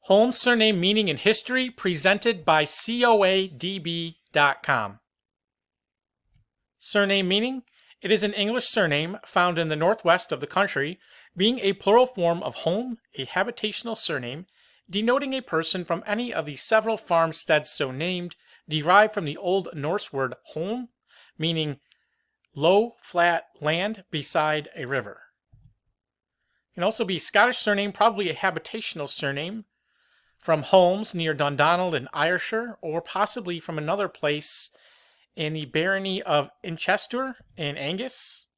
Holmes surname meaning and history presented by coadb.com. Surname meaning: it is an English surname found in the northwest of the country, being a plural form of holm, a habitational surname, denoting a person from any of the several farmsteads so named, derived from the Old Norse word holm, meaning low, flat land beside a river. It can also be Scottish surname, probably a habitational surname, from Holmes near Dundonald in Ayrshire, or possibly from another place in the barony of Inchestuir in Angus.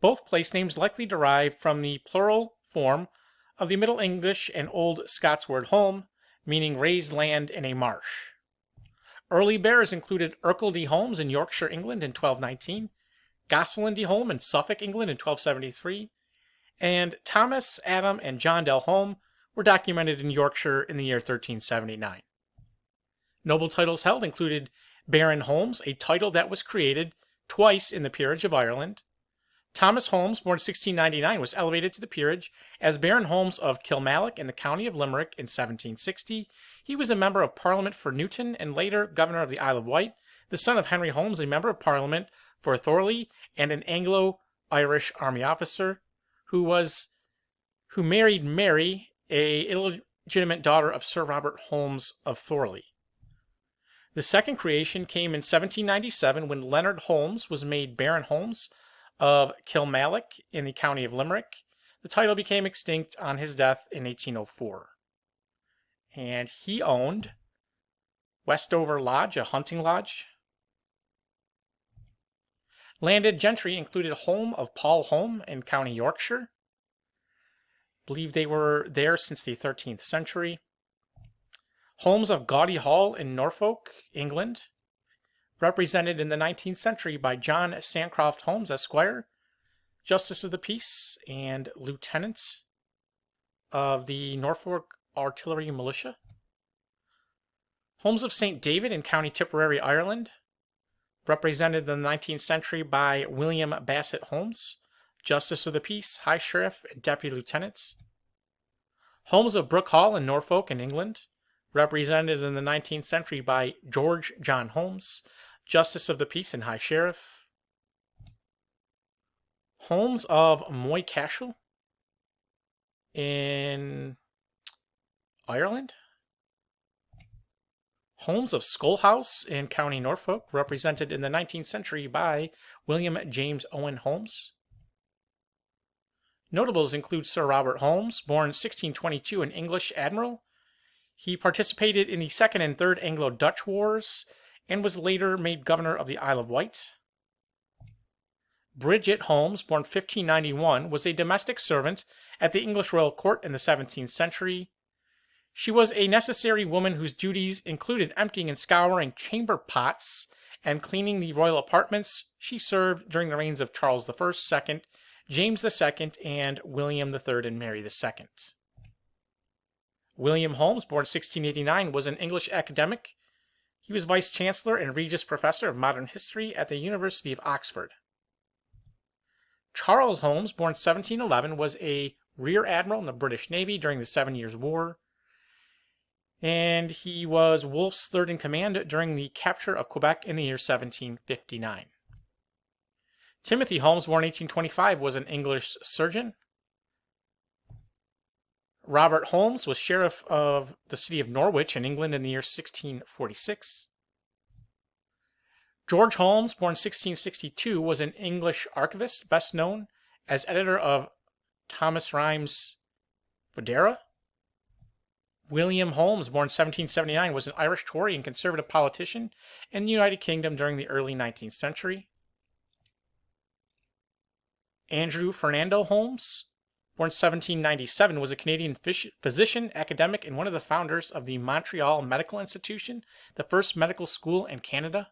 Both place names likely derived from the plural form of the Middle English and Old Scots word holm, meaning raised land in a marsh. Early bearers included Urkell de Holmes in Yorkshire, England in 1219, Goscelin de Holme in Suffolk, England in 1273, and Thomas, Adam, and John del Holme were documented in Yorkshire in the year 1379. Noble titles held included Baron Holmes, a title that was created twice in the peerage of Ireland. Thomas Holmes, born 1699, was elevated to the peerage as Baron Holmes of Kilmallock in the county of Limerick in 1760. He was a member of Parliament for Newton and later governor of the Isle of Wight, the son of Henry Holmes, a member of Parliament for Thorley and an Anglo-Irish army officer who married Mary, a illegitimate daughter of Sir Robert Holmes of Thorley. The second creation came in 1797 when Leonard Holmes was made Baron Holmes of Kilmallock in the county of Limerick. The title became extinct on his death in 1804. And he owned Westover Lodge, a hunting lodge. Landed gentry included Holme of Paul Holme in County Yorkshire. Believe they were there since the 13th century. Holmes of Gaudy Hall in Norfolk, England, represented in the 19th century by John Sancroft Holmes, Esquire, Justice of the Peace and Lieutenant of the Norfolk Artillery Militia. Holmes of St. David in County Tipperary, Ireland, represented in the 19th century by William Bassett Holmes, Justice of the Peace, High Sheriff, and Deputy Lieutenant. Holmes of Brook Hall in Norfolk in England, represented in the 19th century by George John Holmes, Justice of the Peace and High Sheriff. Holmes of Moycashel in Ireland. Holmes of Skullhouse in County Norfolk, represented in the 19th century by William James Owen Holmes. Notables include Sir Robert Holmes, born 1622, an English admiral. He participated in the Second and Third Anglo-Dutch Wars and was later made governor of the Isle of Wight. Bridget Holmes, born 1591, was a domestic servant at the English royal court in the 17th century. She was a necessary woman whose duties included emptying and scouring chamber pots and cleaning the royal apartments. She served during the reigns of Charles I, II, James II, and William III and Mary II. William Holmes, born 1689, was an English academic. He was Vice-Chancellor and Regius Professor of Modern History at the University of Oxford. Charles Holmes, born 1711, was a Rear Admiral in the British Navy during the 7 Years' War, and he was Wolfe's third in command during the capture of Quebec in the year 1759. Timothy Holmes, born 1825, was an English surgeon. Robert Holmes was Sheriff of the city of Norwich in England in the year 1646. George Holmes, born 1662, was an English archivist, best known as editor of Thomas Rhymes' Foedera. William Holmes, born 1779, was an Irish Tory and conservative politician in the United Kingdom during the early 19th century. Andrew Fernando Holmes, born 1797, was a Canadian physician, academic, and one of the founders of the Montreal Medical Institution, the first medical school in Canada.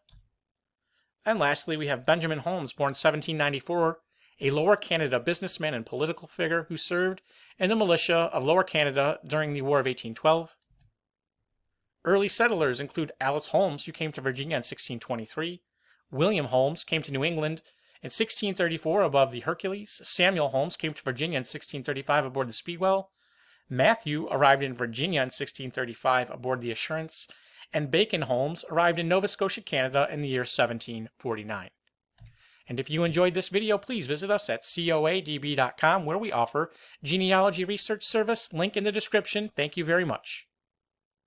And lastly, we have Benjamin Holmes, born 1794, a Lower Canada businessman and political figure who served in the militia of Lower Canada during the War of 1812. Early settlers include Alice Holmes, who came to Virginia in 1623. William Holmes came to New England in 1634 above the Hercules. Samuel Holmes came to Virginia in 1635 aboard the Speedwell. Matthew arrived in Virginia in 1635 aboard the Assurance, and Bacon Holmes arrived in Nova Scotia, Canada in the year 1749. And if you enjoyed this video, please visit us at coadb.com, where we offer genealogy research service. Link in the description. Thank you very much.